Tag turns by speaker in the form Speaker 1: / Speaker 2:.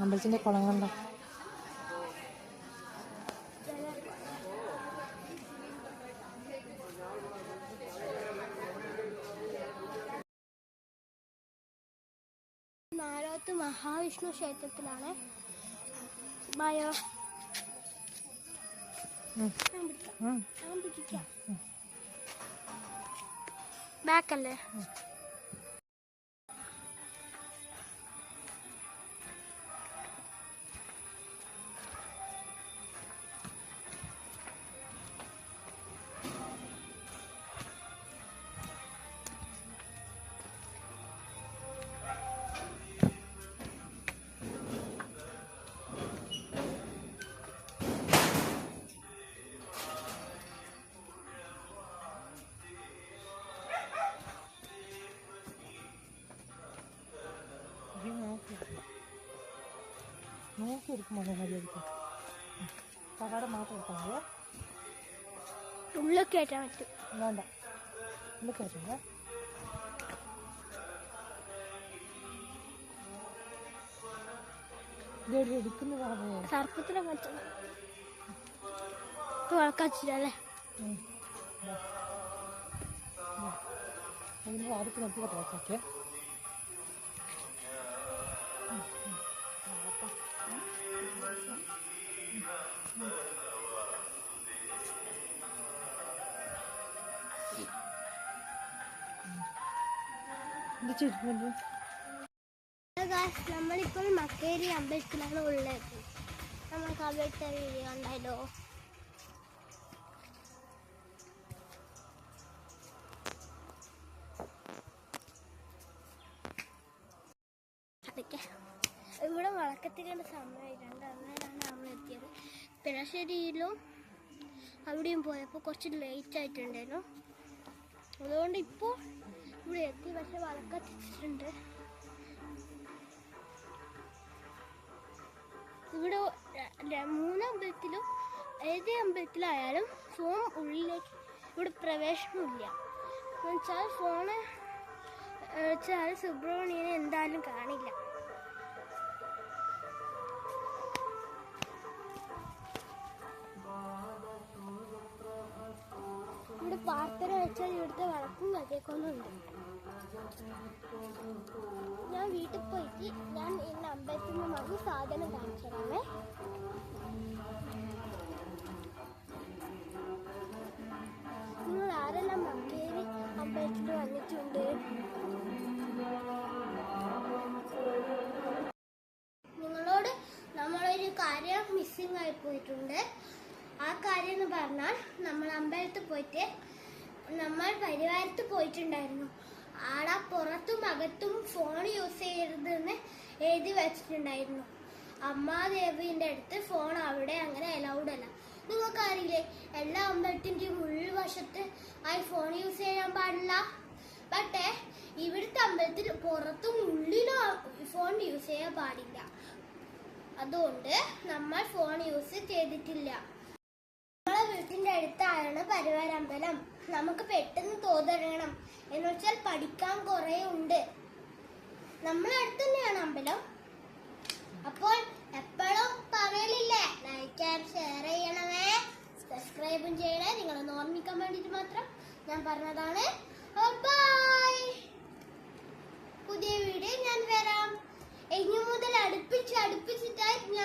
Speaker 1: അമ്പലത്തിൻ്റെ കുളം കണ്ടോ?
Speaker 2: നാരോത്ത് മഹാവിഷ്ണു ക്ഷേത്രത്തിലാണ്. ബാക്കല്ലേ?
Speaker 1: നോക്കി എടുക്കുമ്പോൾ മതിയായിരിക്കും. തകാട് മാത്രം എടുത്താൽ മതിയോ?
Speaker 2: ഉള്ളിൽ കയറ്റാൻ പറ്റും.
Speaker 1: വേണ്ട, ഉള്ളിൽ കയറ്റണ്ട. ഇത് എടുക്കുന്നതാണ്
Speaker 2: സർപ്പത്തിനെ പറ്റും. വളക്കാച്ചിട്ടല്ലേ
Speaker 1: അതിന് ആദ്യത്തെ നെറ്റി വളക്കാക്കെ.
Speaker 2: നമ്മളിപ്പോൾ മക്കേരി അമ്പലത്തിലാണ് ഉള്ളത്. നമുക്ക് അവിടുത്തെ വീഡിയോ ഉണ്ടായല്ലോ. അതൊക്കെ ഇവിടെ വളക്കത്തിക്കേണ്ട സമയമായിട്ടുണ്ട്. അന്നേരമാണ് നമ്മൾ എത്തിയത്. പിണശ്ശേരിയിലും അവിടെയും പോയപ്പോൾ കുറച്ച് ലേറ്റ് ആയിട്ടുണ്ടായിരുന്നു. അതുകൊണ്ട് ഇപ്പോൾ ഇവിടെ എത്തി. പക്ഷെ വളക്കത്തിച്ചിട്ടുണ്ട്. ഇവിടെ 3 അമ്പലത്തിലും ഏത് അമ്പലത്തിലായാലും ഫോൺ ഉള്ളിലേക്ക് ഇവിടെ പ്രവേശനമില്ല. എന്നുവെച്ചാൽ ഫോണ് വെച്ചാൽ സുബ്രഹ്മണ്യനെ എന്തായാലും കാണില്ല. ഇവിടെ പ്രാർത്ഥന വെച്ചാൽ ഇവിടുത്തെ വളക്കും കഥയൊക്കെ ഉണ്ട്. ഞാൻ വീട്ടിൽ പോയിട്ട് ഞാൻ ഇന്ന് അമ്പലത്തിൽ നിന്ന് വന്ന് സാധനം കാണിച്ചു തരാമേ. നിങ്ങൾ ആരെല്ലാം മക്കേരി അമ്പലത്തിൽ വന്നിട്ടുണ്ട്? നിങ്ങളോട് നമ്മളൊരു കാര്യം മിസ്സിങ് ആയി പോയിട്ടുണ്ട്. ആ കാര്യം എന്ന് പറഞ്ഞാൽ നമ്മൾ അമ്പലത്തിൽ പോയിട്ട് നമ്മൾ പരിവാരത്ത് പോയിട്ടുണ്ടായിരുന്നു. ആടെ പുറത്തും അകത്തും ഫോൺ യൂസ് ചെയ്യരുതെന്ന് എഴുതി വെച്ചിട്ടുണ്ടായിരുന്നു. അമ്മാദേവിൻ്റെ അടുത്ത് ഫോൺ അവിടെ അങ്ങനെ അലൗഡ് അല്ല. നിങ്ങൾക്കറിയില്ലേ, എല്ലാ അമ്പലത്തിൻ്റെയും ഉൾവശത്ത് ആയി ഫോൺ യൂസ് ചെയ്യാൻ പാടില്ല. പക്ഷേ ഇവിടുത്തെ അമ്പലത്തിൽ പുറത്തും ഉള്ളിലും ഫോൺ യൂസ് ചെയ്യാൻ പാടില്ല. അതുകൊണ്ട് നമ്മൾ ഫോൺ യൂസ് ചെയ്തിട്ടില്ല. നമ്മളെ വീട്ടിൻ്റെ അടുത്താണ് പരിവാരമ്പലം. നമുക്ക് പെട്ടെന്ന് തോന്നിറങ്ങണം. എന്ന് വെച്ചാൽ പഠിക്കാൻ കുറേ ഉണ്ട്. നമ്മളെ അടുത്ത് തന്നെയാണ് അമ്പലം. അപ്പോൾ എപ്പോഴും പറയലില്ലേ, ലൈക്ക് ആൻഡ് ഷെയർ ചെയ്യണമേ, സബ്സ്ക്രൈബും ചെയ്യണേ. നിങ്ങളൊന്ന് ഓർമ്മിക്കാൻ വേണ്ടിയിട്ട് മാത്രം ഞാൻ പറഞ്ഞതാണ്. ബൈ. പുതിയ വീഡിയോ ഞാൻ വരാം. ഇനി മുതൽ അടുപ്പിച്ചിട്ടായി ഞാൻ